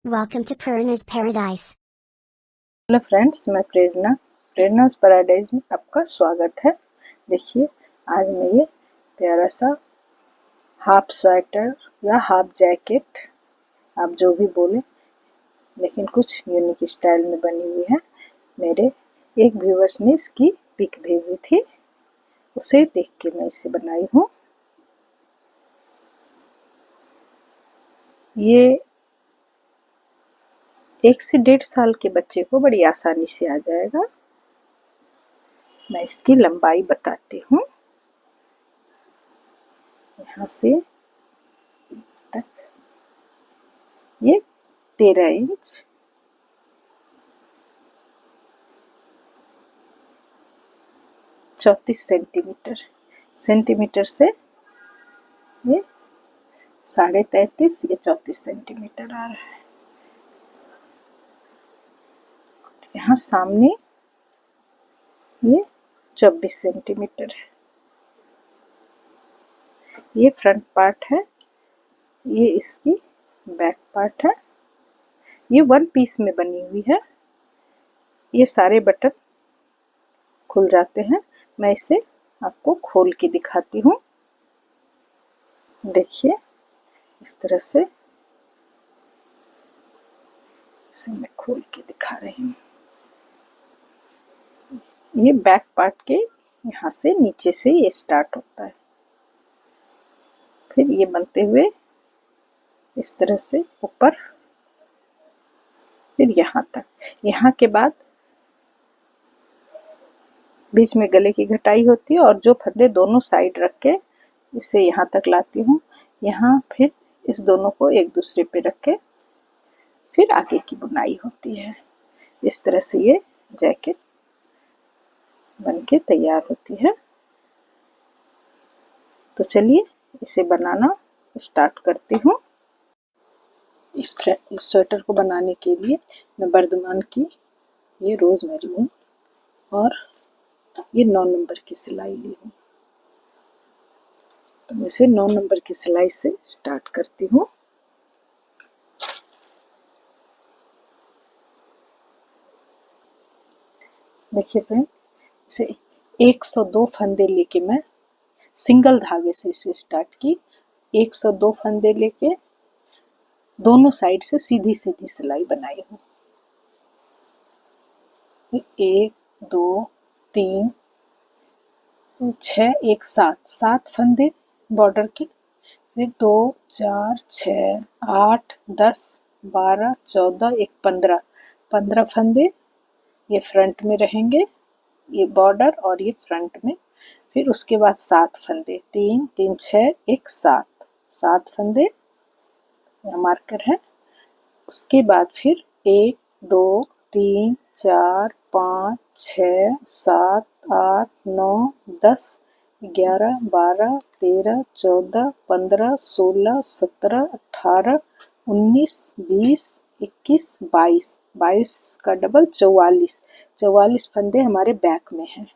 Welcome to Purna's Paradise. Hello friends, मैं प्रेरणा's paradise में आपका स्वागत है। देखिए, आज मैं ये प्यारा सा हाफ स्वेटर या हाफ जैकेट, आप जो भी बोले, लेकिन कुछ यूनिक स्टाइल में बनी हुई है। मेरे एक व्यूअर्स ने इसकी पिक भेजी थी, उसे देख के मैं इसे बनाई हूँ। ये 1 से 1.5 साल के बच्चे को बड़ी आसानी से आ जाएगा। मैं इसकी लंबाई बताती हूँ। यहाँ से तक ये 13 इंच, 34 सेंटीमीटर से ये 33.5, ये 34 सेंटीमीटर आ रहा है। यहाँ सामने ये 24 सेंटीमीटर है। ये फ्रंट पार्ट है, ये इसकी बैक पार्ट है। ये 1 पीस में बनी हुई है। ये सारे बटन खुल जाते हैं। मैं इसे आपको खोल के दिखाती हूँ। देखिए, इस तरह से इसे मैं खोल के दिखा रही हूँ। ये बैक पार्ट के यहाँ से नीचे से ये स्टार्ट होता है, फिर ये बनते हुए इस तरह से ऊपर, फिर यहाँ तक। यहाँ के बाद बीच में गले की घटाई होती है और जो फंदे दोनों साइड रख के इसे यहाँ तक लाती हूँ। यहाँ फिर इस दोनों को एक दूसरे पे रख के फिर आगे की बुनाई होती है। इस तरह से ये जैकेट बनके तैयार होती है। तो चलिए इसे बनाना स्टार्ट करती हूँ। इस स्वेटर को बनाने के लिए मैं वर्धमान की ये रोजमेरी हूँ और ये 9 नंबर की सिलाई ली हूँ। तो मैं इसे 9 नंबर की सिलाई से स्टार्ट करती हूँ। देखिए फ्रेंड, इसे 102 फंदे लेके मैं सिंगल धागे से इसे स्टार्ट की। 102 फंदे लेके दोनों साइड से सीधी सीधी सिलाई बनाई हूँ। 1 2 3 6 1 7 फंदे बॉर्डर के, फिर 2 4 6 8 10 12 14 1 15 फंदे ये फ्रंट में रहेंगे, ये बॉर्डर और ये फ्रंट में। फिर उसके बाद 7 फंदे, 3 3 6 1 7 फंदे मार्कर है। उसके बाद फिर 1 2 3 4 5 6 7 8 9 10 11 12 13 14 15 16 17 18 19 20 21 22 का डबल 44 फंदे हमारे बैक में हैं।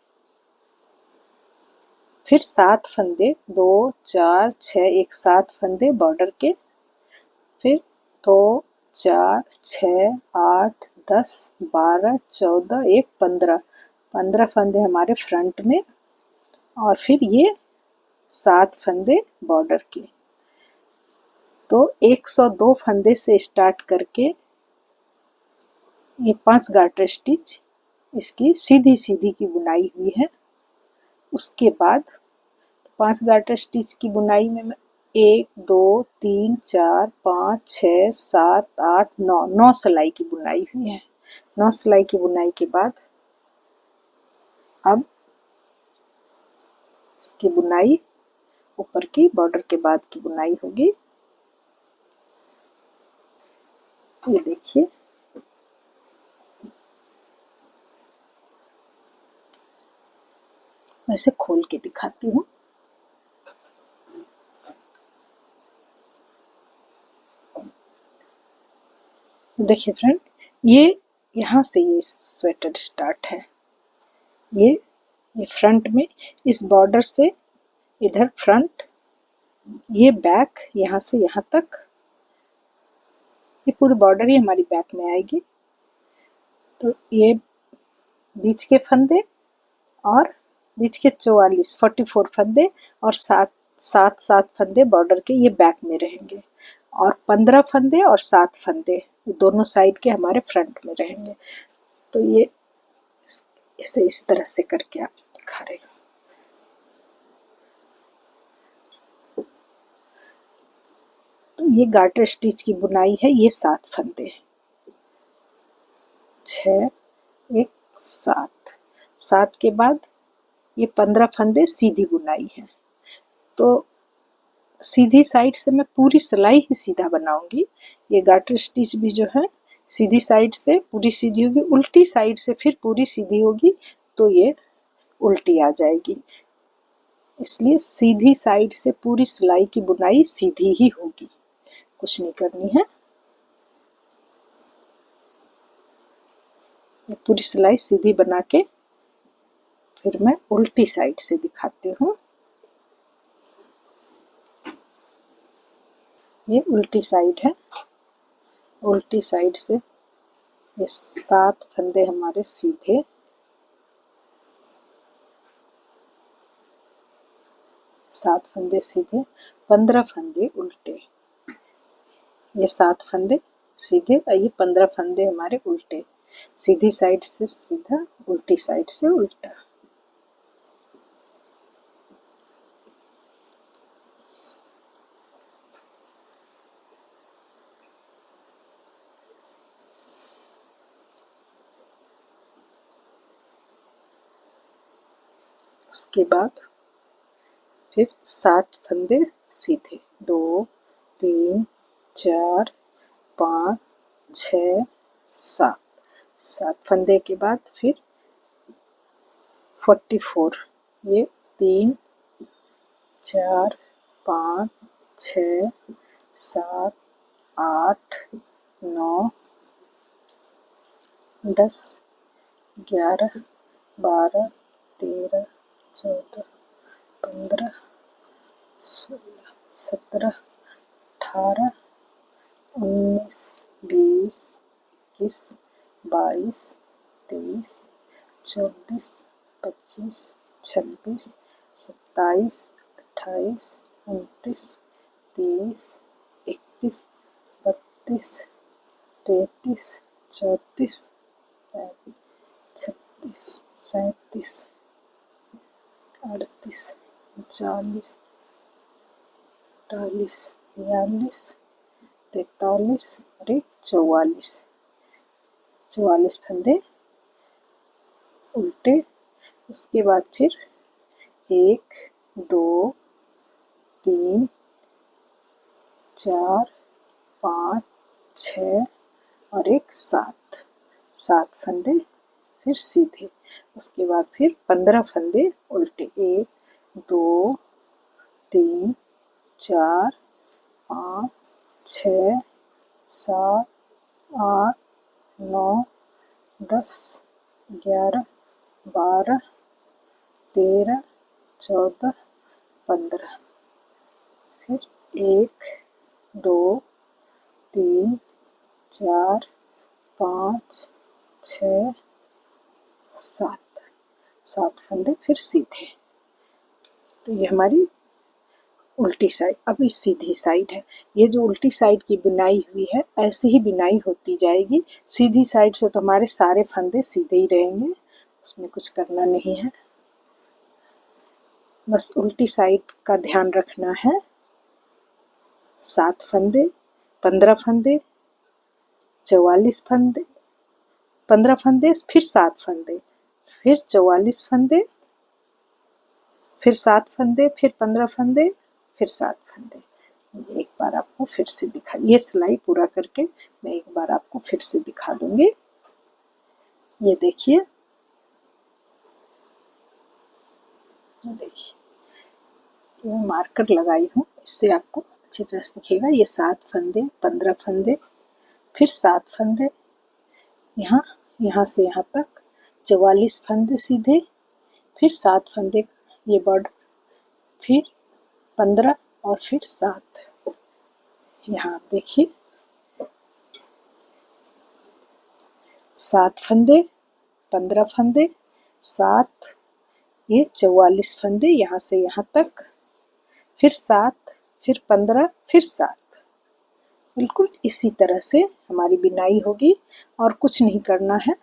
फिर 7 फंदे, 2 4 6 1 7 फंदे बॉर्डर के, फिर 2 4 6 8 10 12 14 1 15 फंदे हमारे फ्रंट में, और फिर ये 7 फंदे बॉर्डर के। तो 102 फंदे से स्टार्ट करके ये 5 गार्टर स्टिच इसकी सीधी सीधी की बुनाई हुई है। उसके बाद 5 गार्टर स्टिच की बुनाई में मैं 1 2 3 4 5 6 7 8 9 सिलाई की बुनाई हुई है। 9 सिलाई की बुनाई के बाद अब इसकी बुनाई ऊपर की बॉर्डर के बाद की बुनाई होगी। ये देखिए, मैं इसे खोल के दिखाती हूँ। देखिए फ्रेंड, ये यहाँ से ये स्वेटर स्टार्ट है। ये फ्रंट में इस बॉर्डर से इधर फ्रंट, ये बैक यहाँ से यहाँ तक ये पूरी बॉर्डर ही हमारी बैक में आएगी। तो ये बीच के फंदे और बीच के 44 फंदे और सात सात सात फंदे बॉर्डर के ये बैक में रहेंगे, और 15 फंदे और 7 फंदे ये दोनों साइड के हमारे फ्रंट में रहेंगे। तो ये इसे इस तरह से करके आप दिखा रहे हो। तो ये गार्टर स्टिच की बुनाई है। ये 7 फंदे, 6 1 7, 7 के बाद ये 15 फंदे सीधी बुनाई है। तो सीधी साइड से मैं पूरी सिलाई ही सीधा बनाऊंगी। ये गार्टर स्टिच भी जो है सीधी साइड से पूरी सीधी होगी, उल्टी साइड से फिर पूरी सीधी होगी तो ये उल्टी आ जाएगी। इसलिए सीधी साइड से पूरी सिलाई की बुनाई सीधी ही होगी, कुछ नहीं करनी है। ये पूरी सिलाई सीधी बना के फिर मैं उल्टी साइड से दिखाती हूँ। ये उल्टी साइड है। उल्टी साइड से ये 7 फंदे हमारे सीधे, 7 फंदे सीधे, 15 फंदे उल्टे। ये 7 फंदे सीधे और ये 15 फंदे हमारे उल्टे। सीधी साइड से सीधा, उल्टी साइड से उल्टा। उसके बाद फिर 7 फंदे सीधे, 2 3 4 5 6 7, 7 फंदे के बाद फिर 44, ये 3 4 5 6 7 8 9 10 11 12 13 14 15 16 17 18 19 20 21 22 23 24 25 26 27 28 29 30 31 32 33 34 36 37 38 40 41 42 43 और एक 44 फंदे उल्टे। उसके बाद फिर 1 2 3 4 5 6 और एक 7 फंदे फिर सीधे। उसके बाद फिर 15 फंदे उल्टे, 1 2 3 4 5 6 7 8 9 10 11 12 13 14 15, फिर 1 2 3 4 5 6 7 फंदे फिर सीधे। तो ये हमारी उल्टी साइड। अब इस सीधी साइड है। ये जो उल्टी साइड की बुनाई हुई है ऐसी ही बुनाई होती जाएगी। सीधी साइड से तो हमारे सारे फंदे सीधे ही रहेंगे, उसमें कुछ करना नहीं है। बस उल्टी साइड का ध्यान रखना है। 7 फंदे, 15 फंदे, 44 फंदे, 15 फंदे फिर 7 फंदे, फिर 44 फंदे, फिर 7 फंदे, फिर 15 फंदे, फिर 7 फंदे। एक बार आपको फिर से दिखा, ये सिलाई पूरा करके मैं एक बार आपको फिर से दिखा दूंगी। ये देखिए, मैं मार्कर लगाई हूँ, इससे आपको अच्छी तरह से दिखेगा। ये 7 फंदे, 15 फंदे, फिर 7 फंदे, यहाँ से यहाँ तक 44 फंदे सीधे, फिर 7 फंदे ये बॉर्डर, फिर 15 और फिर 7। यहाँ आप देखिए 7 फंदे, 15 फंदे, 7, ये 44 फंदे यहाँ से यहाँ तक, फिर 7, फिर 15, फिर 7। बिल्कुल इसी तरह से हमारी बिनाई होगी और कुछ नहीं करना है।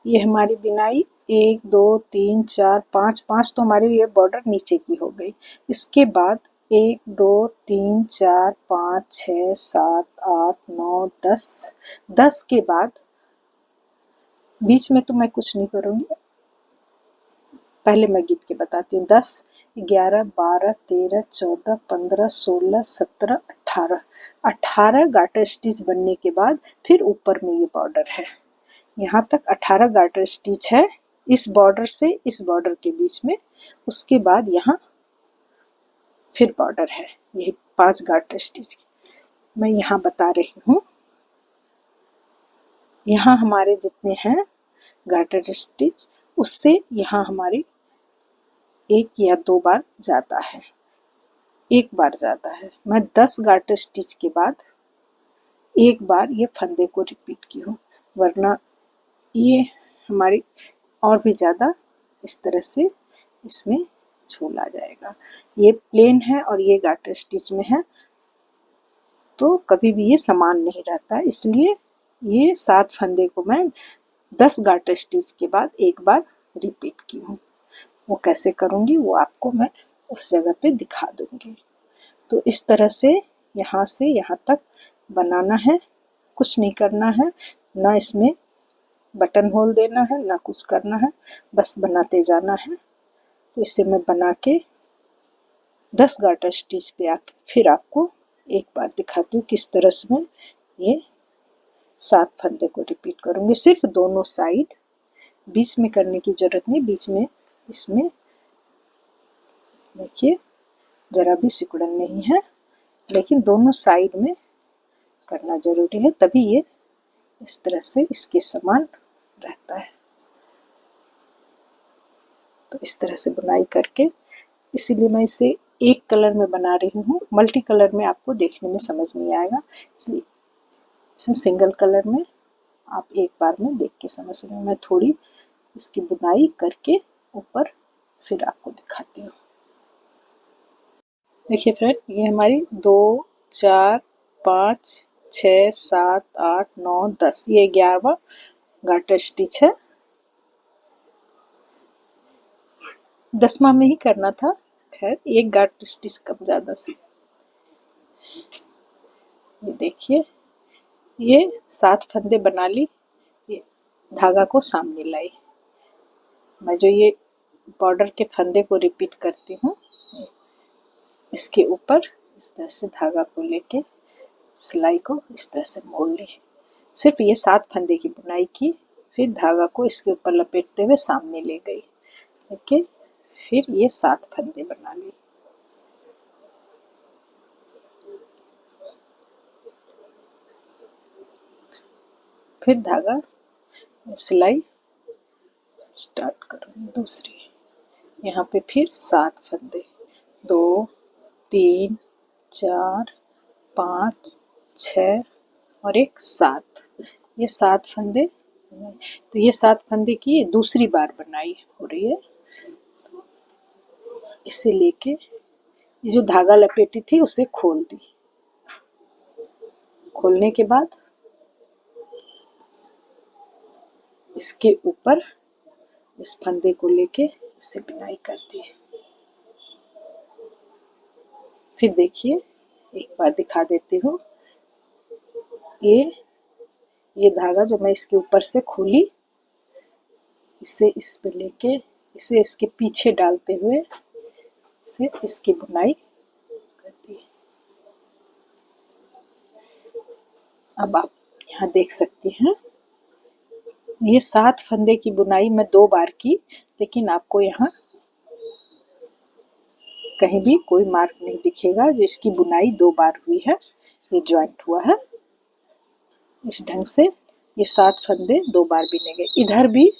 ये हमारी बिनाई 1 2 3 4 5 5 तो हमारी ये बॉर्डर नीचे की हो गई। इसके बाद 1 2 3 4 5 6 7 8 9 10, 10 के बाद बीच में तो मैं कुछ नहीं करूँगी, पहले मैं गिन के बताती हूँ। 10 11 12 13 14 15 16 17 18, 18 गार्टर स्टिच बनने के बाद फिर ऊपर में ये बॉर्डर है। यहाँ तक 18 गार्टर स्टिच है इस बॉर्डर से इस बॉर्डर के बीच में। उसके बाद यहाँ फिर बॉर्डर है, यही 5 गार्टर स्टिच मैं यहाँ बता रही हूँ। यहाँ हमारे जितने हैं गार्टर स्टिच उससे यहाँ हमारी 1 या 2 बार ज़्यादा है, 1 बार ज़्यादा है। मैं 10 गार्टर स्टिच के बाद 1 बार ये फंदे को रिपीट की हूँ, वरना ये हमारी और भी ज़्यादा इस तरह से इसमें झोल आ जाएगा। ये प्लेन है और ये गार्टर स्टिच में है तो कभी भी ये समान नहीं रहता, इसलिए ये 7 फंदे को मैं 10 गार्टर स्टिच के बाद 1 बार रिपीट की हूँ। वो कैसे करूँगी वो आपको मैं उस जगह पे दिखा दूँगी। तो इस तरह से यहाँ तक बनाना है, कुछ नहीं करना है, ना इसमें बटन होल देना है ना कुछ करना है, बस बनाते जाना है। तो इसे मैं बना के 10 गार्टर स्टिच पे आके फिर आपको एक बार दिखाती हूँ किस तरह से मैं ये 7 फंदे को रिपीट करूँगी। सिर्फ दोनों साइड, बीच में करने की जरूरत नहीं। बीच में इसमें देखिए जरा भी सिकुड़न नहीं है, लेकिन दोनों साइड में करना जरूरी है, तभी ये इस तरह से इसके समान रहता है। तो इस तरह से बुनाई करके, इसीलिए मैं इसे एक कलर में बना रही हूँ, मल्टी कलर में आपको देखने में समझ नहीं आएगा, इसलिए इसमें सिंगल कलर में आप एक बार में देख के समझ रहे हो। मैं थोड़ी इसकी बुनाई करके ऊपर फिर आपको दिखाती हूँ। देखिए फ्रेंड, ये हमारी 2 4 5 6 7 8 9 10, ये 11वां गार्टर स्टिच है। 10वां में ही करना था, खैर एक गार्टर स्टिच कम ज़्यादा से। ये देखिए ये 7 फंदे बना ली, ये धागा को सामने लाई। मैं जो ये बॉर्डर के फंदे को रिपीट करती हूँ, इसके ऊपर इस तरह से धागा को लेके सिलाई को इस तरह से मोड़ ली। सिर्फ ये 7 फंदे की बुनाई की, फिर धागा को इसके ऊपर लपेटते हुए सामने ले गई, लेके फिर ये 7 फंदे बना ली। फिर धागा सिलाई स्टार्ट करूँगी दूसरी। यहाँ पे फिर 7 फंदे, 2 3 4 5 6 और एक 7, ये 7 फंदे। तो ये 7 फंदे की दूसरी बार बनाई हो रही है। तो इसे लेके ये जो धागा लपेटी थी उसे खोल दी। खोलने के बाद इसके ऊपर इस फंदे को लेके इसे बुनाई कर दी। फिर देखिए एक बार दिखा देती हूँ, ये धागा जो मैं इसके ऊपर से खोली, इसे इस पे लेके इसे इसके पीछे डालते हुए इसे इसकी बुनाई कर दी। अब आप यहाँ देख सकती हैं, ये 7 फंदे की बुनाई मैं 2 बार की, लेकिन आपको यहाँ कहीं भी कोई मार्क नहीं दिखेगा जो इसकी बुनाई 2 बार हुई है, ये जॉइंट हुआ है। इस ढंग से ये 7 फंदे 2 बार बिने गए। इधर भी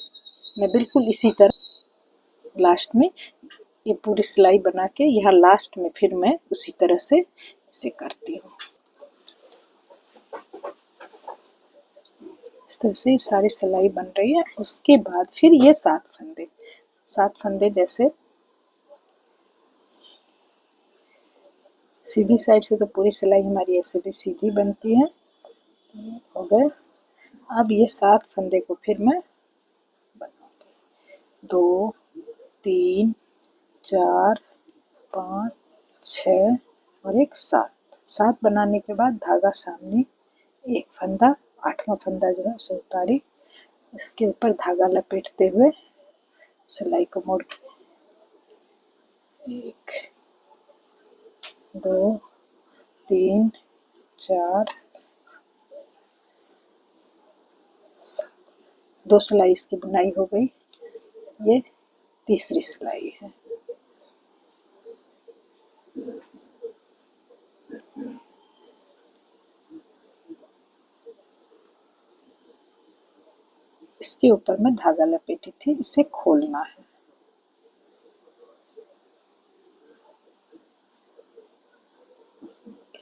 मैं बिल्कुल इसी तरह लास्ट में ये पूरी सिलाई बना के यहाँ लास्ट में फिर मैं उसी तरह से इसे करती हूँ। इस तरह से सारी सिलाई बन रही है। उसके बाद फिर ये 7 फंदे जैसे सीधी साइड से तो पूरी सिलाई हमारी ऐसे भी सीधी बनती है। हो गए। अब ये 7 फंदे को फिर मैं बनाऊंगी। 2 3 4 5 6 और एक 7 बनाने के बाद धागा सामने एक फंदा, 8वां फंदा जो है उसे उतारी, इसके ऊपर धागा लपेटते हुए सिलाई को मोड़ के 1 2 3 4 7, 2 सिलाई इसकी बुनाई हो गई। ये तीसरी सिलाई है। इसके ऊपर मैं धागा लपेटी थी, इसे खोलना है।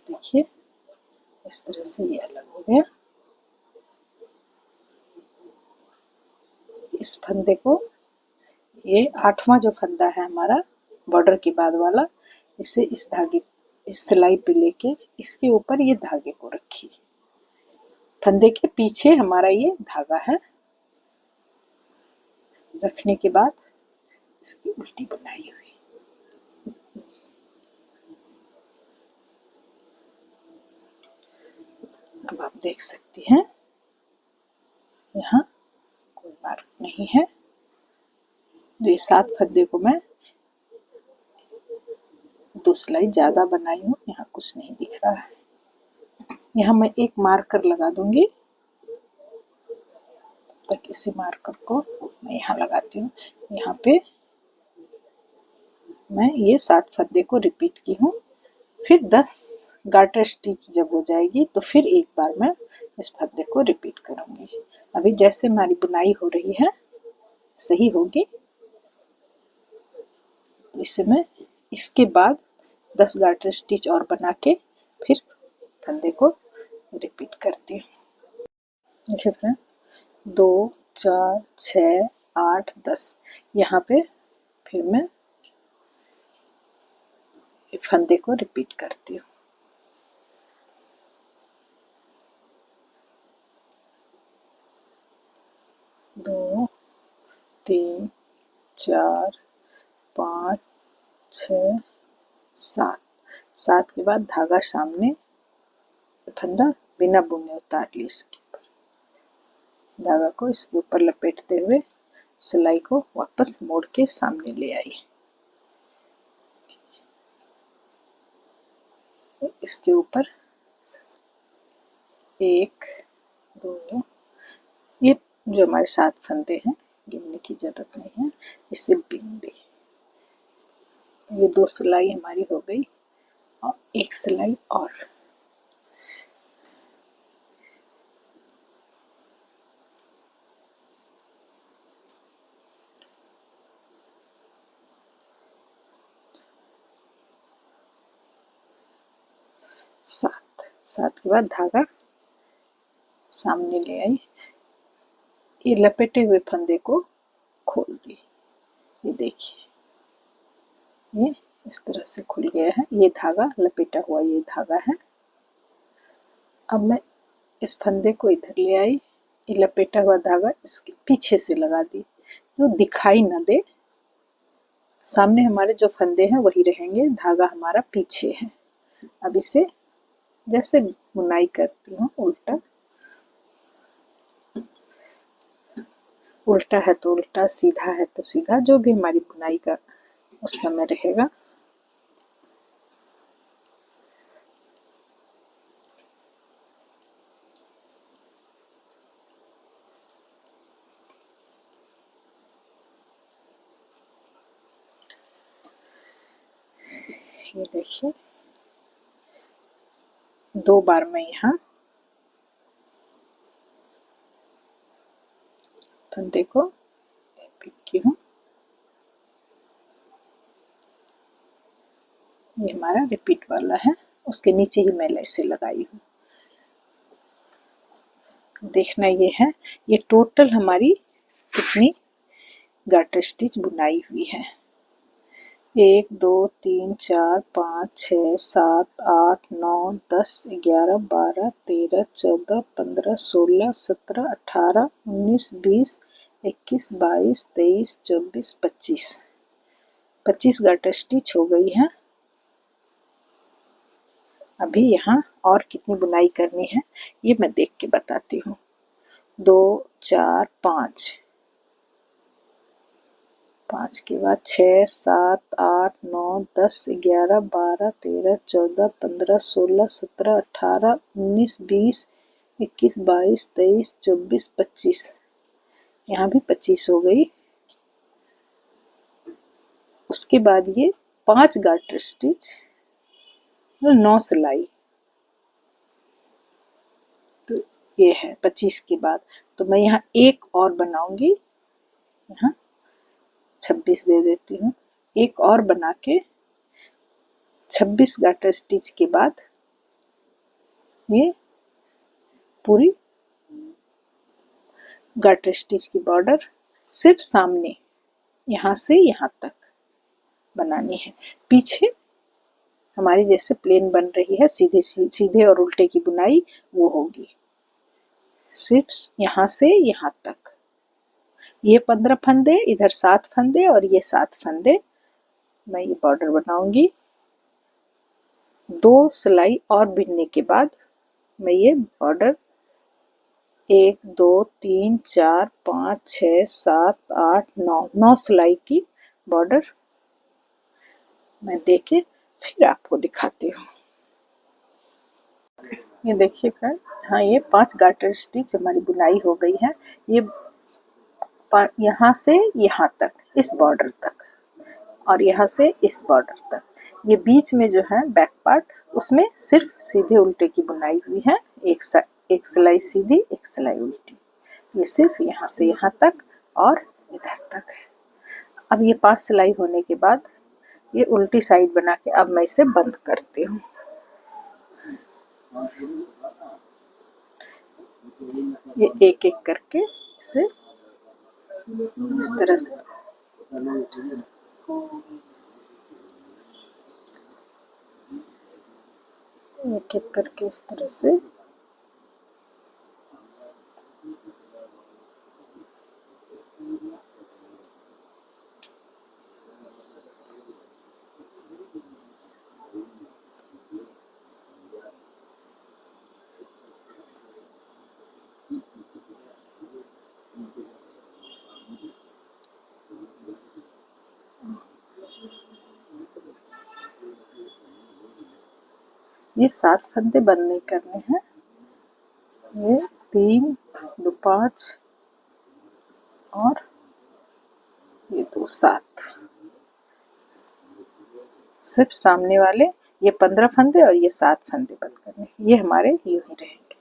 देखिए इस तरह से ये अलग हो गया। इस फंदे को, ये 8वां जो फंदा है हमारा बॉर्डर के बाद वाला, इसे इस धागे, इस सिलाई पे लेके इसके ऊपर ये धागे को रखिए। फंदे के पीछे हमारा ये धागा है। रखने के बाद इसकी उल्टी बुनाई हुई। अब आप देख सकती हैं यहाँ कोई मार्क नहीं है। जो ये 7 फंदे को मैं 2 सिलाई ज्यादा बनाई हूँ, यहाँ कुछ नहीं दिख रहा है। यहाँ मैं एक मार्कर लगा दूंगी, तक इसी मार्कर को मैं यहाँ लगाती हूँ। यहाँ पे मैं ये 7 फंदे को रिपीट की हूँ। फिर 10 गार्टर स्टिच जब हो जाएगी तो फिर एक बार मैं इस फंदे को रिपीट करूंगी। अभी जैसे हमारी बुनाई हो रही है सही होगी, तो इसे मैं इसके बाद 10 गार्टर स्टिच और बना के फिर फंदे को रिपीट करती हूँ। देखिए फ्रेंड, 2 4 6 8 10, यहाँ पे फिर मैं फंदे को रिपीट करती हूँ। 2 3 4 5 6 7, 7 के बाद धागा सामने, फंदा बिना बुने उतार ली। इसके ऊपर धागा को इसके ऊपर लपेटते हुए सिलाई को वापस मोड़ के सामने ले आई। इसके ऊपर 1 2, ये जो हमारे 7 फंदे हैं गिनने की जरूरत नहीं है, इसे बिन दे। ये 2 सिलाई हमारी हो गई और एक सिलाई और। सात के बाद धागा सामने ले आई, ये लपेटे हुए फंदे को खोल दी। ये देखिए ये इस तरह से खुल गया है। ये धागा लपेटा हुआ ये धागा है। अब मैं इस फंदे को इधर ले आई, ये लपेटा हुआ धागा इसके पीछे से लगा दी, जो दिखाई न दे। सामने हमारे जो फंदे हैं वही रहेंगे, धागा हमारा पीछे है। अब इसे जैसे बुनाई करती हूँ उल्टा, उल्टा है तो उल्टा, सीधा है तो सीधा, जो भी हमारी बुनाई का उस समय रहेगा। ये देखिए 2 बार मैं यहाँ फंदे को रिपीट की हूँ। ये हमारा रिपीट वाला है, उसके नीचे ही मैं लेसे लगाई हूँ। देखना ये है, ये टोटल हमारी कितनी गाटर स्टिच बुनाई हुई है। 1 2 3 4 5 6 7 8 9 10 11 12 13 14 15 16 17 18 19 20 21 22 23 24 25 25 गाटर स्टिच हो गई है। अभी यहाँ और कितनी बुनाई करनी है ये मैं देख के बताती हूँ। 2 4 5, 5 के बाद 6 7 8 9 10 11 12 13 14 15 16 17 18 19 20 21 22 23 24 25, यहाँ भी 25 हो गई। उसके बाद ये 5 गाटर स्टिच, 9 सिलाई, तो ये है 25 के बाद। तो मैं यहाँ एक और बनाऊंगी, यहाँ 26 दे देती हूँ। एक और बना के 26 गाटर स्टिच के बाद ये पूरी गाटर स्टिच की बॉर्डर सिर्फ सामने यहाँ से यहाँ तक बनानी है। पीछे हमारी जैसे प्लेन बन रही है, सीधे सीधे और उल्टे की बुनाई वो होगी। सिर्फ यहाँ से यहाँ तक ये 15 फंदे, इधर 7 फंदे और ये 7 फंदे मैं ये बॉर्डर बनाऊंगी। 2 सिलाई और बिनने के बाद मैं ये बॉर्डर 1 2 3 4 5 6 7 8 9, 9 सिलाई की बॉर्डर मैं देके फिर आपको दिखाती हूँ। ये देखिए फ्रेंड, हाँ ये 5 गाटर स्टिच हमारी बुनाई हो गई है। ये यहाँ से यहाँ तक, इस बॉर्डर तक, और यहाँ से इस बॉर्डर तक। ये बीच में जो है बैक पार्ट, उसमें सिर्फ सीधे उल्टे की बुनाई हुई है। एक सिलाई सीधी, एक सिलाई उल्टी। ये सिर्फ यहाँ से यहाँ तक और इधर तक है। अब ये 5 सिलाई होने के बाद ये उल्टी साइड बना के अब मैं इसे बंद करती हूँ। ये एक एक करके इसे इस तरह से एक एक करके इस तरह से ये 7 फंदे बंद नहीं करने हैं। ये 3 2 5 और ये 2 7, सिर्फ सामने वाले ये 15 फंदे और ये 7 फंदे बंद करने, ये हमारे यूं ही रहेंगे।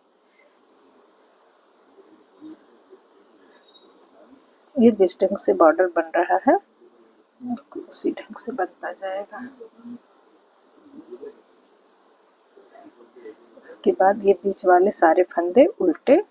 ये जिस ढंग से बॉर्डर बन रहा है उसी ढंग से बनता जाएगा। इसके बाद ये बीच वाले सारे फंदे उल्टे,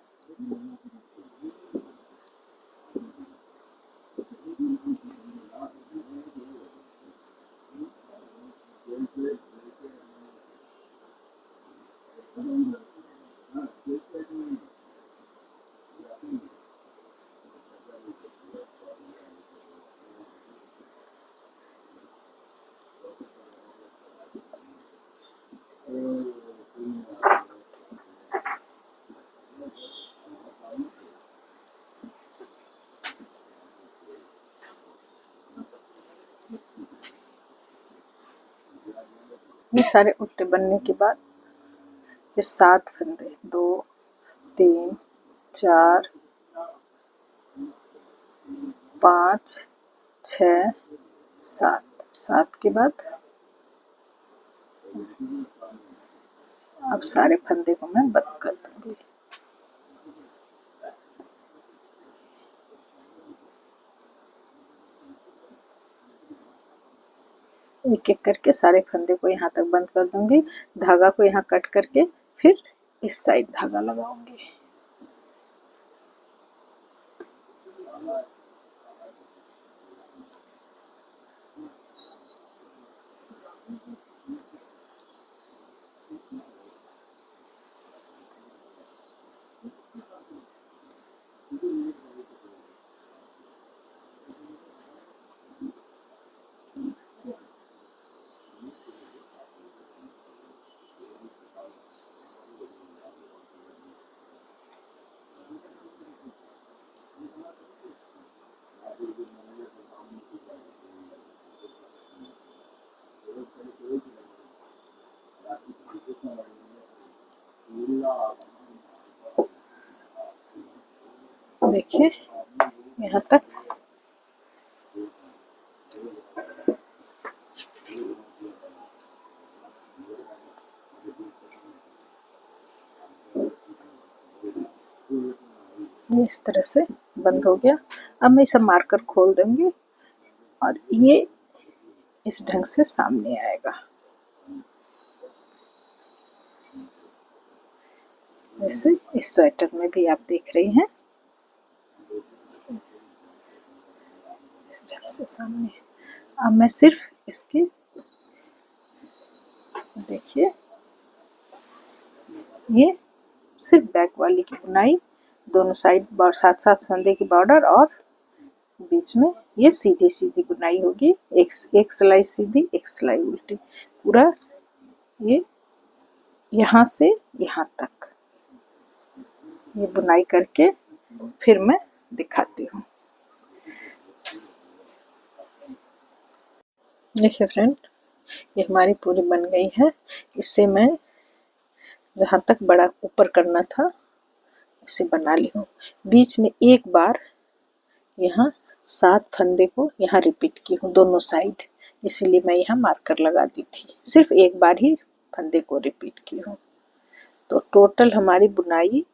ये सारे उल्टे बनने के बाद ये 7 फंदे 2 3 4 5 6 7, 7 के बाद अब सारे फंदे को मैं बंद कर दूंगी। एक एक करके सारे फंदे को यहाँ तक बंद कर दूंगी। धागा को यहाँ कट करके फिर इस साइड धागा लगाऊंगी। देखिए यहाँ तक। ये इस तरह से बंद हो गया। अब मैं इसे मार्कर खोल दूंगी और ये इस ढंग से सामने आएगा। जैसे इस स्वेटर में भी आप देख रही हैं, इस ढंग से सामने। अब मैं सिर्फ इसकी, देखिए ये सिर्फ बैक वाली की बुनाई, दोनों साइड साथ साथ फंदे की बॉर्डर और बीच में ये सीधी सीधी बुनाई होगी। एक सिलाई सीधी, एक सिलाई उल्टी, पूरा ये यहाँ से यहाँ तक ये बुनाई करके फिर मैं दिखाती हूँ। देखिए फ्रेंड, ये हमारी पूरी बन गई है। इससे मैं जहाँ तक बड़ा ऊपर करना था इसे बना ली हूँ। बीच में एक बार यहाँ 7 फंदे को यहाँ रिपीट की हूँ दोनों साइड, इसीलिए मैं यहाँ मार्कर लगा दी थी। सिर्फ एक बार ही फंदे को रिपीट की हूँ। तो टोटल हमारी बुनाई,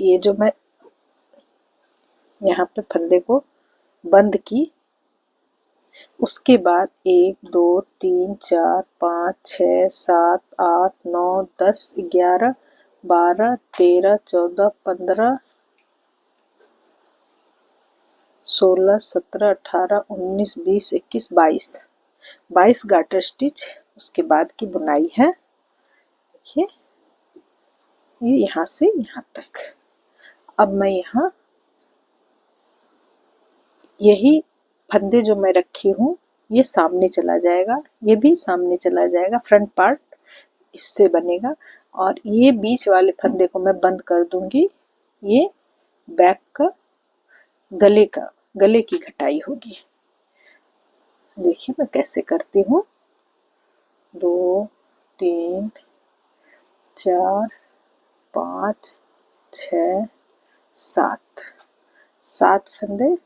ये जो मैं यहाँ पे फंदे को बंद की, उसके बाद 1 2 3 4 5 6 7 8 9 10 11 12 13 14 15 16 17 18 19 20 21 22 गार्टर स्टिच उसके बाद की बुनाई है। देखिए ये यहाँ से यहाँ तक। अब मैं यहाँ यही फंदे जो मैं रखी हूँ ये सामने चला जाएगा, ये भी सामने चला जाएगा, फ्रंट पार्ट इससे बनेगा। और ये बीच वाले फंदे को मैं बंद कर दूंगी। ये बैक का गले की घटाई होगी। देखिए मैं कैसे करती हूँ। 2 3 4 5 6 7 फंदे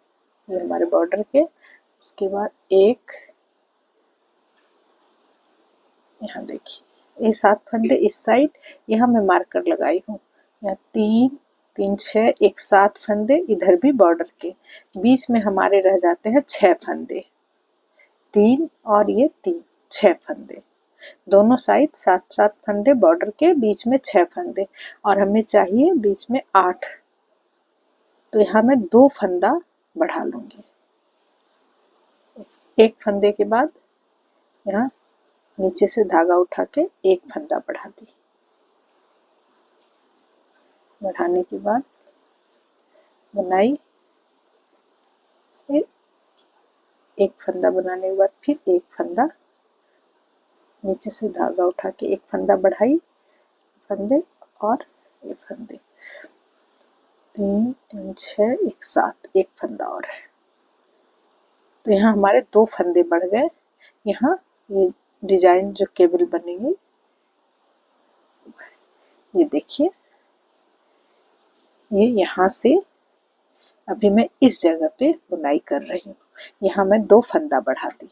ये हमारे बॉर्डर के। उसके बाद एक, यहाँ देखिए ये 7 फंदे इस साइड, यहाँ मैं मार्कर लगाई हूँ। यहाँ 3 3 6 एक 7 फंदे इधर भी बॉर्डर के। बीच में हमारे रह जाते हैं 6 फंदे, 3 और ये 3 6 फंदे दोनों साइड 7 फंदे बॉर्डर के, बीच में 6 फंदे और हमें चाहिए बीच में 8। तो यहाँ मैं 2 फंदा बढ़ा लूंगी। एक फंदे के बाद यहाँ नीचे से धागा उठा के एक फंदा बढ़ा दी। बढ़ाने के बाद बनाई, फिर एक फंदा बनाने के बाद फिर एक फंदा, नीचे से धागा उठा के एक फंदा बढ़ाई, फंदे और ये फंदे 3 3 6 एक 7 एक फंदा और है। तो यहाँ हमारे 2 फंदे बढ़ गए। यहाँ ये डिजाइन जो केबल बनेगी ये देखिए, ये यहाँ से अभी मैं इस जगह पे बुनाई कर रही हूँ। यहाँ मैं 2 फंदा बढ़ा दी,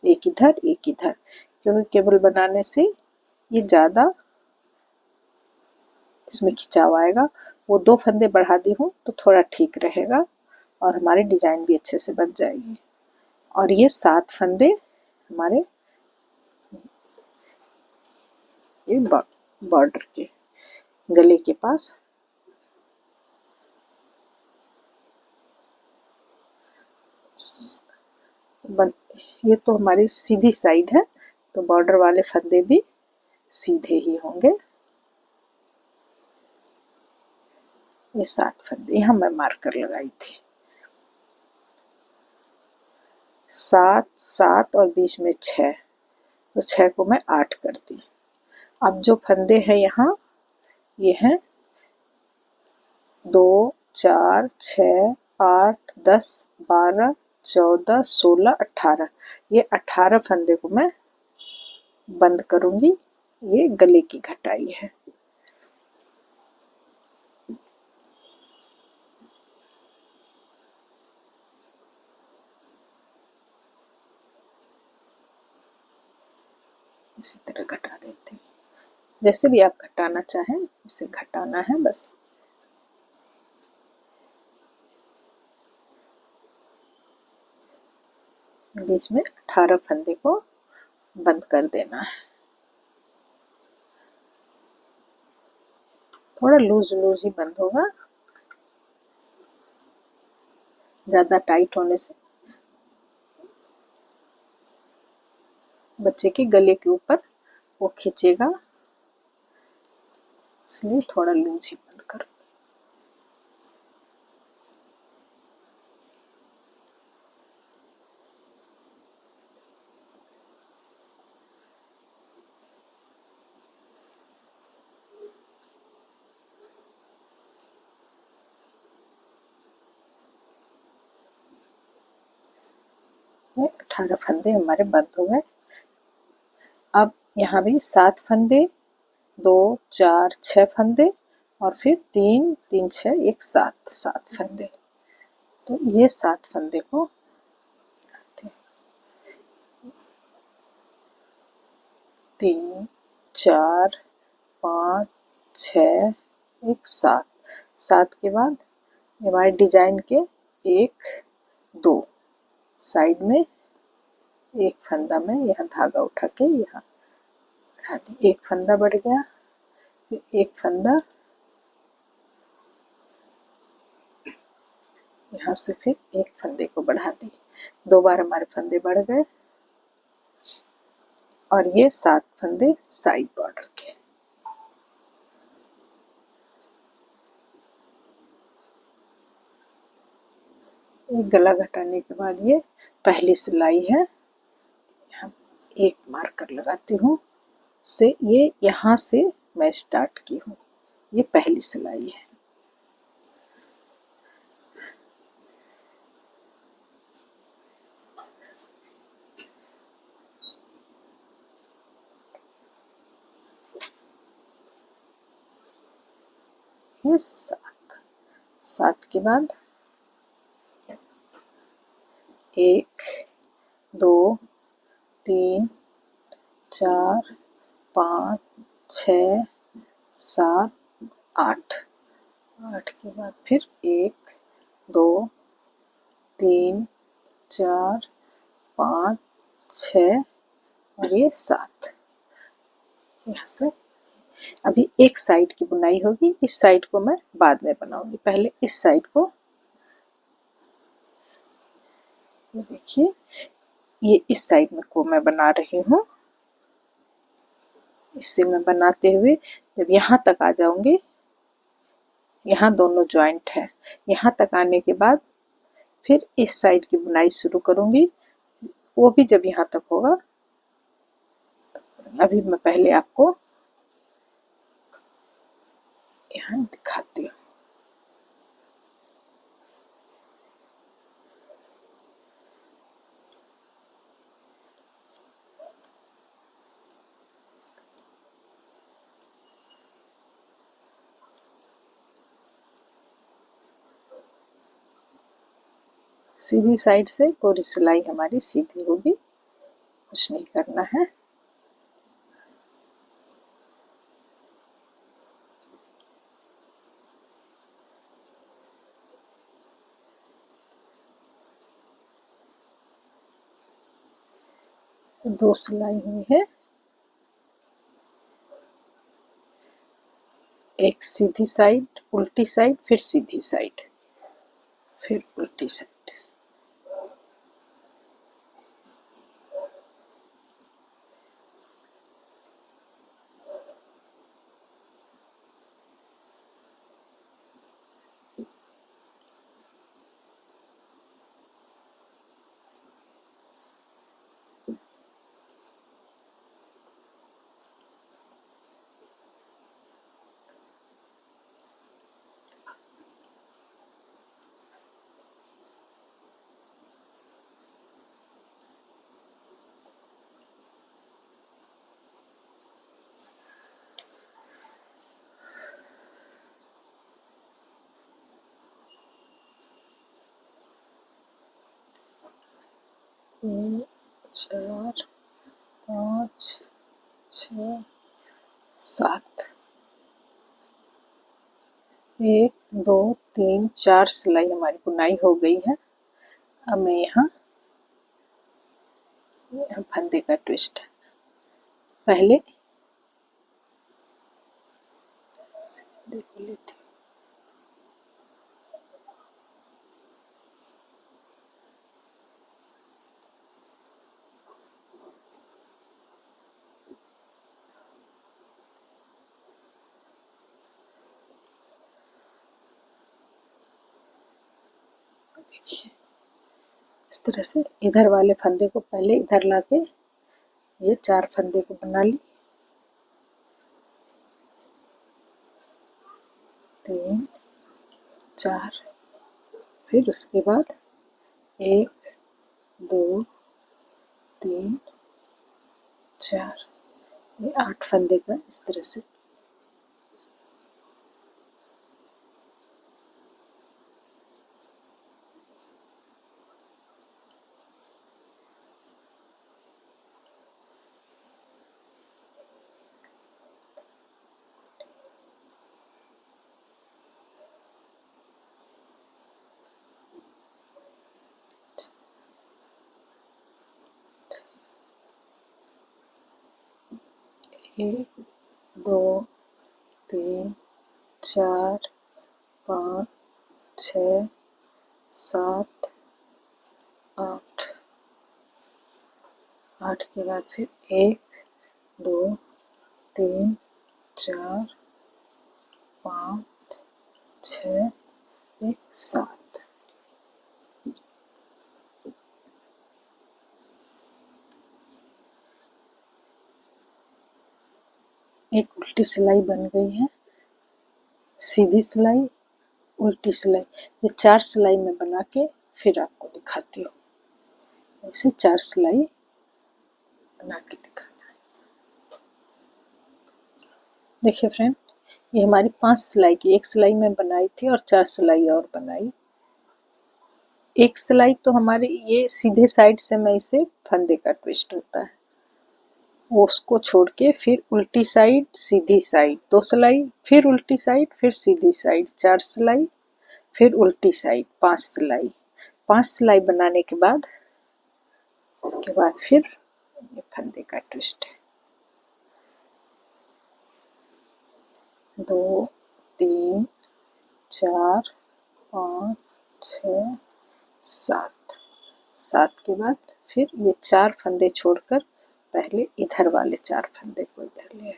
एक इधर एक इधर, क्योंकि केबल बनाने से ये ज़्यादा इसमें खिंचाव आएगा। वो 2 फंदे बढ़ा दी हूँ तो थोड़ा ठीक रहेगा और हमारी डिजाइन भी अच्छे से बन जाएगी। और ये 7 फंदे हमारे ये बॉर्डर के गले के पास ये तो हमारी सीधी साइड है, तो बॉर्डर वाले फंदे भी सीधे ही होंगे। ये 7 फंदे यहाँ मैं मार्कर लगाई थी, 7 7 और बीच में 6, तो 6 को मैं 8 कर दी। अब जो फंदे हैं यहाँ ये हैं 2 4 6 8 10 12 14 16 18, ये 18 फंदे को मैं बंद करूंगी। ये गले की घटाई है। इसी तरह घटा देती हूँ, जैसे भी आप घटाना चाहें इसे घटाना है बस। बीच में 18 फंदे को बंद कर देना है। थोड़ा लूज लूज ही बंद होगा, ज़्यादा टाइट होने से बच्चे के गले के ऊपर वो खींचेगा, इसलिए थोड़ा लूज ही बंद करो। ये 18 फंदे हमारे बंद हो गए। अब यहाँ भी 7 फंदे, 2 4 6 फंदे और फिर 3 3 6 1 7 फंदे। तो ये 7 फंदे को 3 4 5 6 1 7 के बाद हमारे डिजाइन के 1 2 साइड में एक फंदा में यहाँ धागा उठा के यहाँ बढ़ा दी, एक फंदा बढ़ गया, फिर एक फंदा यहाँ से, फिर एक फंदे को बढ़ा दी, 2 बार हमारे फंदे बढ़ गए। और ये 7 फंदे साइड बॉर्डर के। एक गला घटाने के बाद ये पहली सिलाई है, यहाँ एक मार्कर लगाती हूँ, से ये यहाँ से मैं स्टार्ट की हूँ, ये पहली सिलाई है। ये 7 के बाद 1 2 3 4 5 6 7 8 के बाद फिर 1 2 3 4 5 6 और ये 7। यहाँ से अभी एक साइड की बुनाई होगी, इस साइड को मैं बाद में बनाऊंगी, पहले इस साइड को देखिए, ये इस साइड में को मैं बना रही हूँ। इससे मैं बनाते हुए जब यहाँ तक आ जाऊंगी, यहाँ दोनों जॉइंट है, यहाँ तक आने के बाद फिर इस साइड की बुनाई शुरू करूंगी, वो भी जब यहाँ तक होगा। अभी मैं पहले आपको यहाँ दिखाती हूँ। सीधी साइड से पूरी सिलाई हमारी सीधी होगी, कुछ नहीं करना है। दो सिलाई हुई है, एक सीधी साइड, उल्टी साइड, फिर सीधी साइड, फिर उल्टी साइड। 3 4 5 6 7, 1 2 3 4 सिलाई हमारी बुनाई हो गई है। अब मैं यहाँ फंदे का ट्विस्ट है, पहले देख लेते हैं। देखिए इस तरह से इधर वाले फंदे को पहले इधर लाके ये 4 फंदे को बना ली, 3 4, फिर उसके बाद 1 2 3 4, ये 8 फंदे का इस तरह से एक 2 3 4 5 6 7 8, 8 के बाद फिर 1 2 3 4 5 6 1 7, एक उल्टी सिलाई बन गई है, सीधी सिलाई, उल्टी सिलाई, ये 4 सिलाई मैं बना के फिर आपको दिखाती हूँ। ऐसे 4 सिलाई बना के दिखाना है। देखिए फ्रेंड, ये हमारी 5 सिलाई की, एक सिलाई मैं बनाई थी और 4 सिलाई और बनाई। एक सिलाई तो हमारे ये सीधे साइड से मैं इसे फंदे का ट्विस्ट होता है, वो उसको छोड़ के फिर उल्टी साइड सीधी साइड 2 सिलाई, फिर उल्टी साइड फिर सीधी साइड 4 सिलाई, फिर उल्टी साइड 5 सिलाई। 5 सिलाई बनाने के बाद इसके बाद फिर ये फंदे का ट्विस्ट है। 2 3 4 5 6 7, 7 के बाद फिर ये 4 फंदे छोड़कर पहले इधर वाले 4 फंदे को इधर ले आई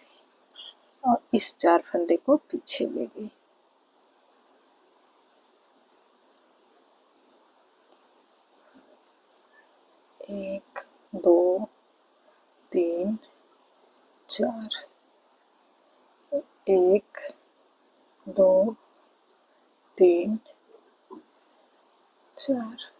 और इस 4 फंदे को पीछे ले गई। एक 2 3 4, 1 2 3 4,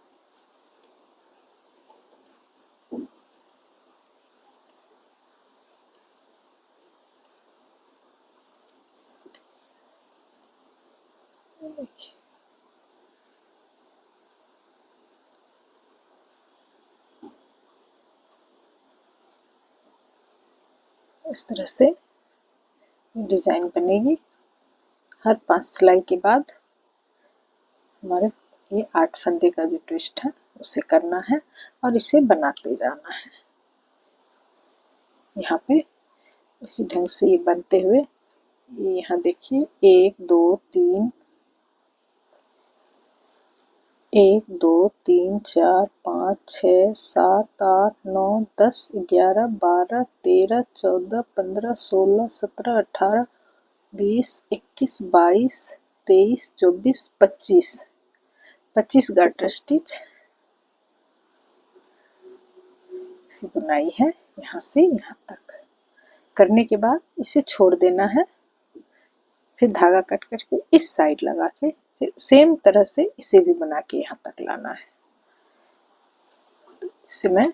देखिए इस तरह से डिजाइन बनेगी। हर 5 सिलाई के बाद हमारे ये 8 फंदे का जो ट्विस्ट है उसे करना है और इसे बनाते जाना है। यहाँ पे इसी ढंग से ये बनते हुए ये यहाँ देखिए 1 2 3 1 2 3 4 5 6 7 8 9 10 11 12 13 14 15 16 17 18 20 21 22 23 24 25, 25 गार्टर स्टिच इसी बुनाई है यहाँ से यहाँ तक। करने के बाद इसे छोड़ देना है, फिर धागा कट करके इस साइड लगा के फिर सेम तरह से इसे भी बना के यहाँ तक लाना है। तो इसे मैं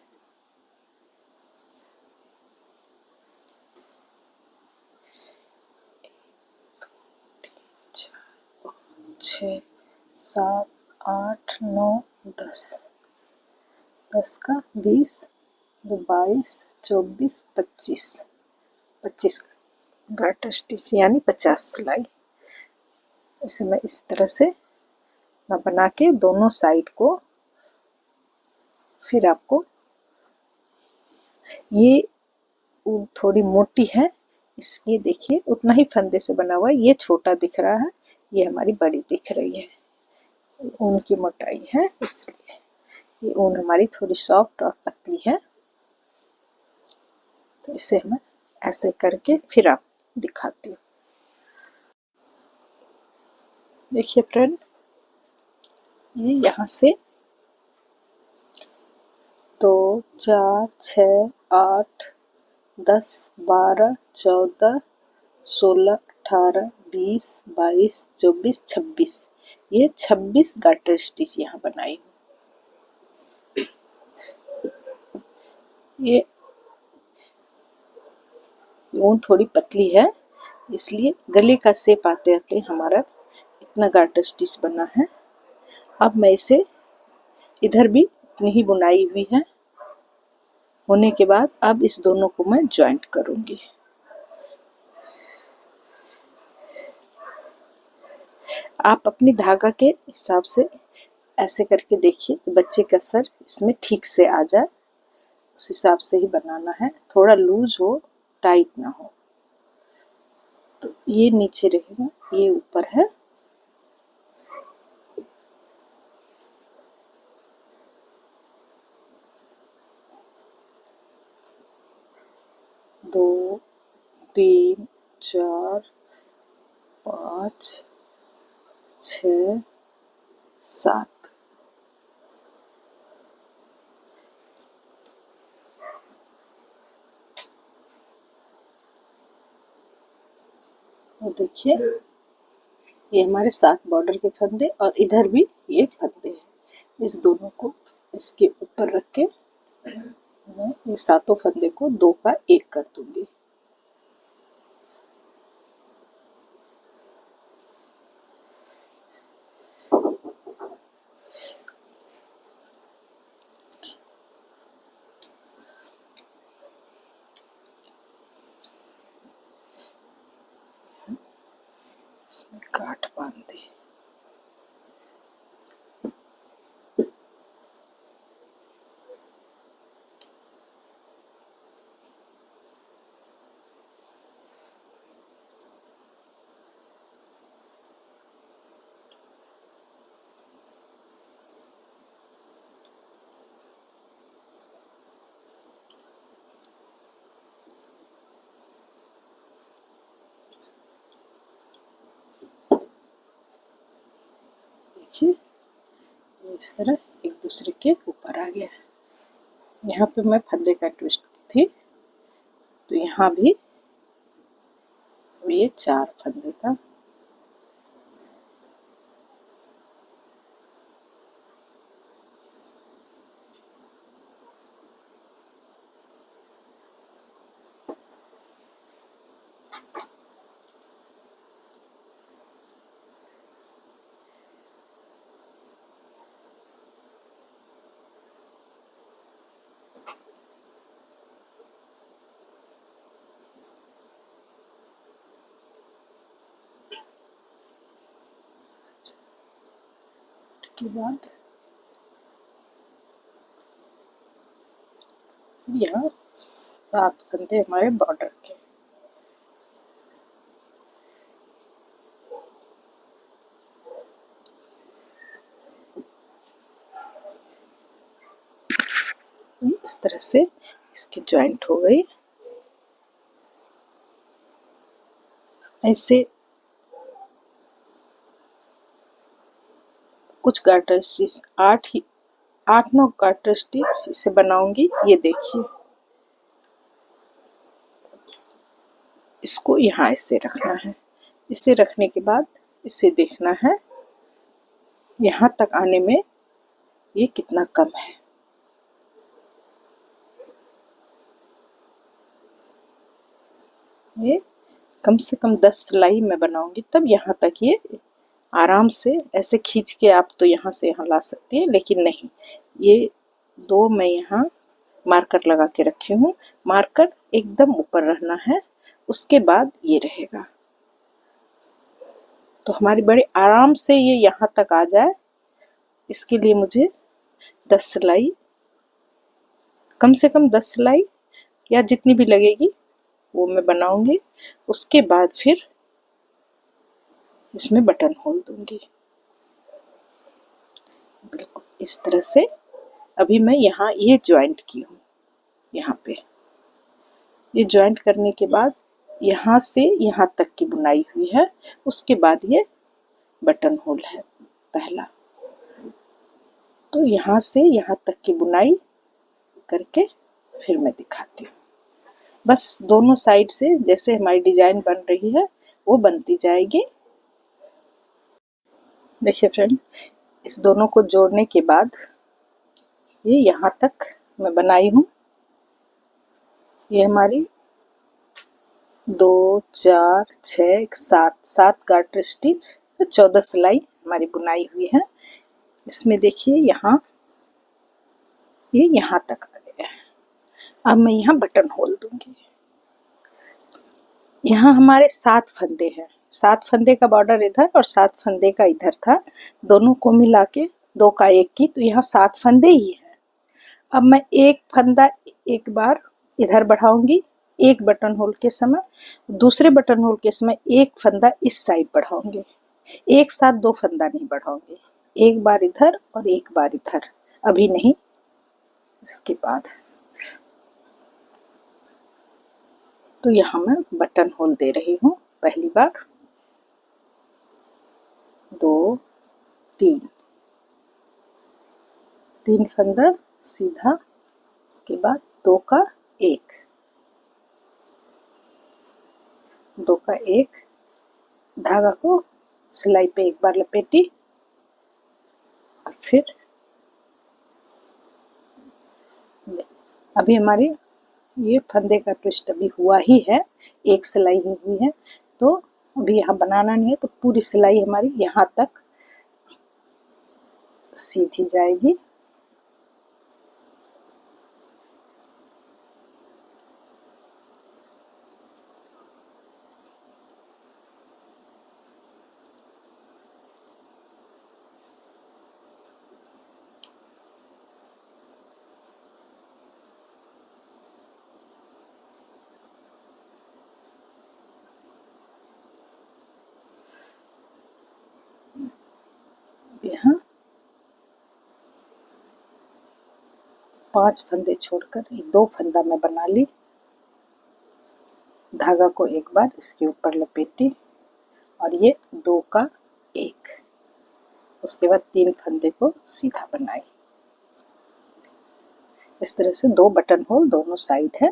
छः 7 8 9 10 10 का 20, 2 22, 24, 25, 25 गार्टर स्टिच यानी 50 सिलाई। इसे मैं इस तरह से बना के दोनों साइड को, फिर आपको ये थोड़ी मोटी है इसलिए देखिए उतना ही फंदे से बना हुआ है, ये छोटा दिख रहा है, ये हमारी बड़ी दिख रही है, ऊन की मोटाई है इसलिए। ये ऊन हमारी थोड़ी सॉफ्ट और पतली है, तो इसे मैं ऐसे करके फिर आप दिखाती हूँ। देखिए फ्रेंड, ये यहाँ से 2 4 6 8 10 12 14 16 18 20 22 24 26, ये 26 गार्टर स्टिच यहाँ बनाई हूँ। ये ऊन थोड़ी पतली है इसलिए गले का शेप आते आते हमारा इतना गार्टर स्टिच बना है। अब मैं इसे इधर भी इतनी ही बुनाई हुई है, होने के बाद अब इस दोनों को मैं जॉइंट करूंगी। आप अपनी धागा के हिसाब से ऐसे करके देखिए कि बच्चे का सर इसमें ठीक से आ जाए, उस हिसाब से ही बनाना है, थोड़ा लूज हो टाइट ना हो। तो ये नीचे रहेगा, ये ऊपर है। दो 3 4 5 6 7, और देखिए ये हमारे 7 बॉर्डर के फंदे और इधर भी ये फंदे हैं। इस दोनों को इसके ऊपर रख के मैं ये सातों फंदे को 2 का 1 कर दूंगी। इसमें गांठ बांध दी। देखिए इस तरह एक दूसरे के ऊपर आ गया है। यहाँ पे मैं फंदे का ट्विस्ट थी, तो यहाँ भी ये 4 फंदे का के बाद यहाँ 7 फंदे हमारे बॉर्डर के। इस तरह से इसकी जॉइंट हो गई। ऐसे कुछ गार्टर स्टिच 8-9 गार्टर स्टिच इसे बनाऊंगी। ये देखिए इसको यहाँ ऐसे रखना है, इसे रखने के बाद इसे देखना है यहाँ तक आने में ये कितना कम है। ये कम से कम 10 सिलाई मैं बनाऊंगी, तब यहाँ तक ये आराम से ऐसे खींच के आप तो यहाँ से यहाँ ला सकती है, लेकिन नहीं, ये दो मैं यहाँ मार्कर लगा के रखी हूँ। मार्कर एकदम ऊपर रहना है, उसके बाद ये रहेगा। तो हमारी बड़े आराम से ये यहाँ तक आ जाए, इसके लिए मुझे 10 सिलाई, कम से कम 10 सिलाई या जितनी भी लगेगी वो मैं बनाऊंगी। उसके बाद फिर इसमें बटन होल दूंगी, बिल्कुल इस तरह से। अभी मैं यहाँ ये ज्वाइंट की हूँ, यहाँ पे ये ज्वाइंट करने के बाद यहाँ से यहाँ तक की बुनाई हुई है। उसके बाद ये बटन होल है पहला। तो यहाँ से यहाँ तक की बुनाई करके फिर मैं दिखाती हूँ। बस दोनों साइड से जैसे हमारी डिजाइन बन रही है वो बनती जाएगी। देखिए फ्रेंड, इस दोनों को जोड़ने के बाद ये यहाँ तक मैं बनाई हूँ। ये हमारी 2 4 6 7 7 गार्टर स्टिच, 14 सिलाई हमारी बुनाई हुई है। इसमें देखिए यहाँ ये यहाँ तक आ गया है। अब मैं यहाँ बटन होल दूंगी। यहाँ हमारे 7 फंदे हैं, 7 फंदे का बॉर्डर इधर और 7 फंदे का इधर था, दोनों को मिला के 2 का 1 की, तो यहाँ 7 फंदे ही हैं। अब मैं एक फंदा एक बार इधर बढ़ाऊंगी एक बटन होल के समय, दूसरे बटन होल के समय एक फंदा इस साइड बढ़ाऊंगी। एक साथ 2 फंदा नहीं बढ़ाऊंगी, एक बार इधर और एक बार इधर, अभी नहीं, इसके बाद। तो यहाँ मैं बटन होल दे रही हूँ पहली बार, 2 3 3 फंदा सीधा, उसके बाद 2 का 1, 2 का 1, धागा को सिलाई पे एक बार लपेटी और फिर अभी हमारी ये फंदे का ट्विस्ट अभी हुआ ही है, एक सिलाई ही हुई है। तो अभी यहाँ बनाना नहीं है, तो पूरी सिलाई हमारी यहाँ तक सीधी जाएगी। यहाँ 5 फंदे छोड़कर 2 फंदा मैं बना ली, धागा को एक बार इसके ऊपर लपेटी और ये 2 का 1, उसके बाद 3 फंदे को सीधा बनाई। इस तरह से 2 बटन होल दोनों साइड है।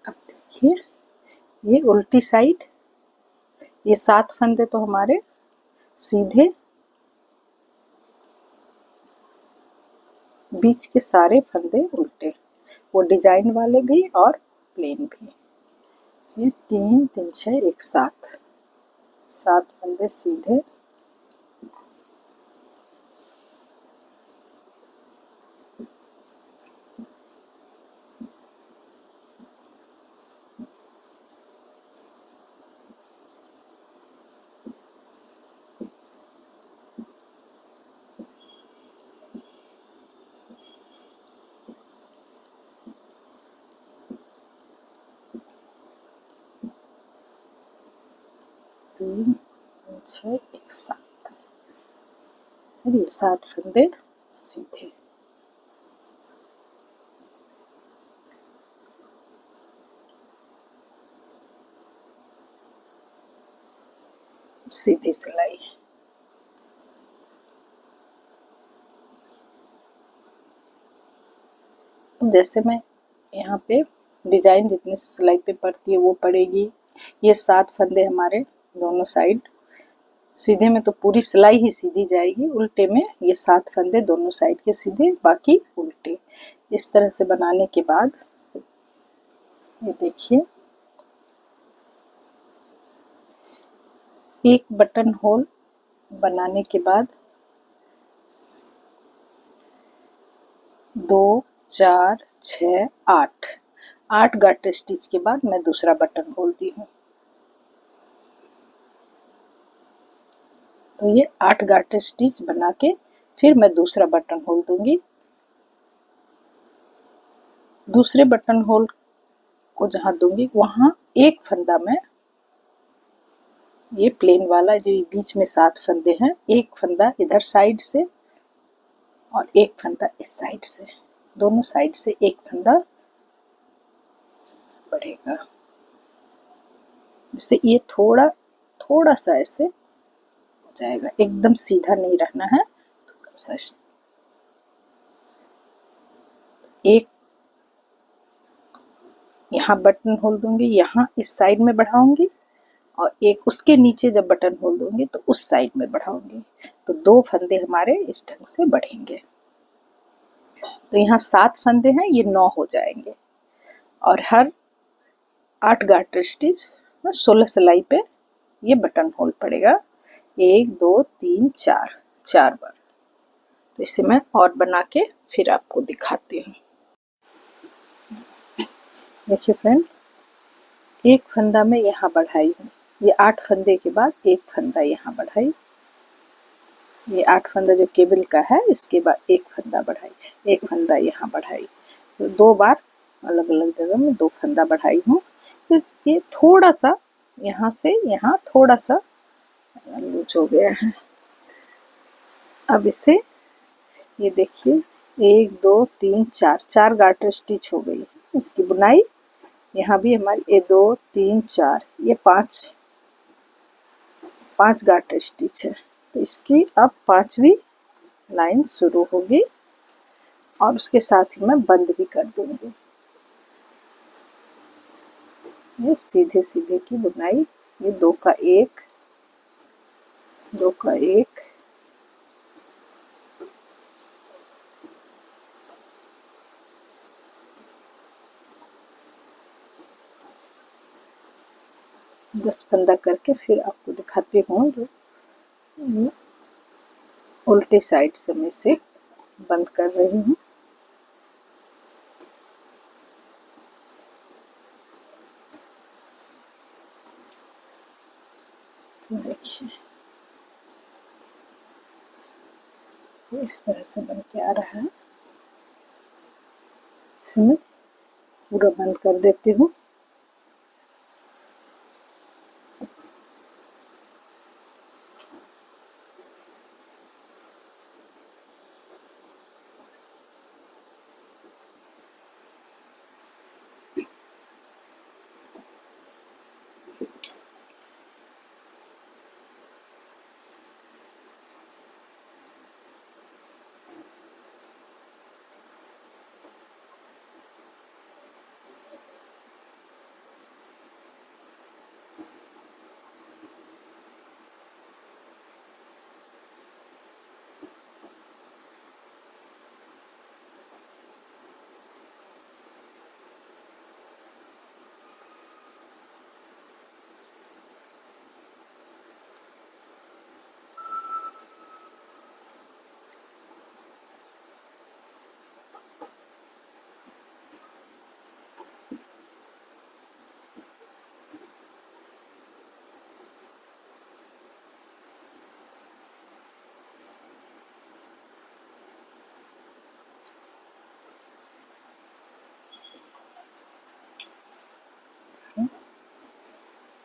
अब देखिए ये उल्टी साइड, ये 7 फंदे तो हमारे सीधे, बीच के सारे फंदे उल्टे, वो डिजाइन वाले भी और प्लेन भी। ये 3 3 6 1 7, 7 फंदे सीधे, तीन 3 6 1 7, फिर ये 7 फंदे सीधे। सीधी सिलाई, जैसे मैं यहाँ पे डिजाइन जितनी सिलाई पे पड़ती है वो पड़ेगी। ये 7 फंदे हमारे दोनों साइड सीधे में, तो पूरी सिलाई ही सीधी जाएगी। उल्टे में ये 7 फंदे दोनों साइड के सीधे, बाकी उल्टे। इस तरह से बनाने के बाद ये देखिए एक बटन होल बनाने के बाद 2 4 6 8 8 गाटर स्टिच के बाद मैं दूसरा बटन खोलती हूँ। तो ये 8 गाटर स्टिच बना के फिर मैं दूसरा बटन खोल दूंगी। दूसरे बटन होल को जहाँ दूंगी वहाँ एक फंदा मैं, ये प्लेन वाला जो बीच में 7 फंदे हैं, एक फंदा इधर साइड से और एक फंदा इस साइड से, दोनों साइड से एक फंदा बढ़ेगा। जिससे ये थोड़ा थोड़ा सा ऐसे हो जाएगा, एकदम सीधा नहीं रहना है, थोड़ा सा एक यहाँ बटन होल दूंगी, यहाँ इस साइड में बढ़ाऊंगी और एक उसके नीचे जब बटन होल दूंगी तो उस साइड में बढ़ाऊंगी, तो 2 फंदे हमारे इस ढंग से बढ़ेंगे। तो यहाँ 7 फंदे हैं, ये 9 हो जाएंगे और हर 8 गाटर स्टिच 16 सिलाई पे ये बटन होल पड़ेगा। 1 2 3 4 4 बार। तो इसे मैं और बना के फिर आपको दिखाती हूँ। देखिए फ्रेंड, एक फंदा मैं यहाँ बढ़ाई हूँ, ये 8 फंदे के बाद एक फंदा यहाँ बढ़ाई, ये 8 फंदा जो केबल का है इसके बाद एक फंदा बढ़ाई, एक फंदा यहाँ बढ़ाई, तो 2 बार अलग अलग जगह में 2 फंदा बढ़ाई हूँ। फिर ये थोड़ा सा यहाँ से यहाँ थोड़ा सा लूज हो गया है। अब इसे ये देखिए 1 2 3 4 4 गाटर स्टिच हो गई, इसकी बुनाई यहाँ भी हमारी 1 2 3 4 ये 5 गाटर स्टिच है। तो इसकी अब 5वीं लाइन शुरू होगी और उसके साथ ही मैं बंद भी कर दूंगी। ये सीधे सीधे की बुनाई, ये 2 का 1 2 का 1 10 फंदा करके फिर आपको दिखाती हूँ। जो उल्टे साइड से मैं इसे बंद कर रही हूँ। देखिए इस तरह से बन के आ रहा है। इसमें पूरा बंद कर देती हूँ।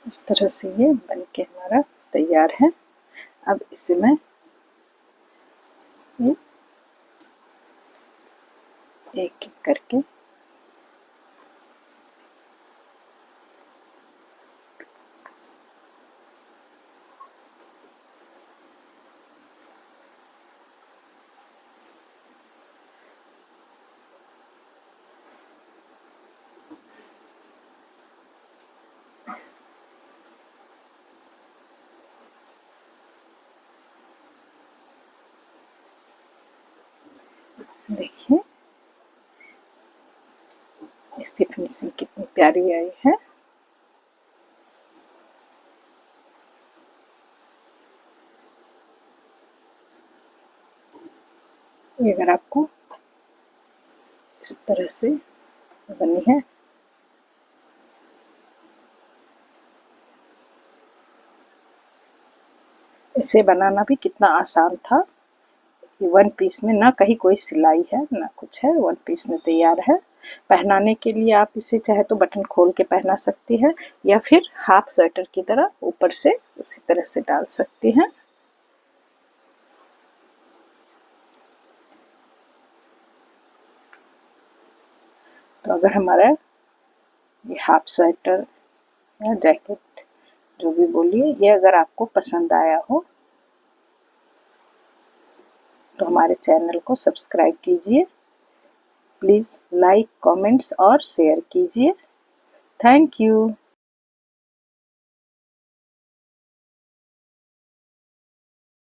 इस तरह से ये बन के हमारा तैयार है। अब इसे मैं एक एक करके देखिए इसकी फिनिशिंग कितनी प्यारी आई है। ये अगर आपको इस तरह से बनी है। इसे बनाना भी कितना आसान था। ये वन पीस में ना कहीं कोई सिलाई है ना कुछ है, वन पीस में तैयार है। पहनाने के लिए आप इसे चाहे तो बटन खोल के पहना सकती हैं या फिर हाफ स्वेटर की तरह ऊपर से उसी तरह से डाल सकती हैं। तो अगर हमारा ये हाफ स्वेटर या जैकेट जो भी बोलिए, ये अगर आपको पसंद आया हो तो हमारे चैनल को सब्सक्राइब कीजिए। प्लीज़ लाइक, कमेंट्स और शेयर कीजिए। Thank you.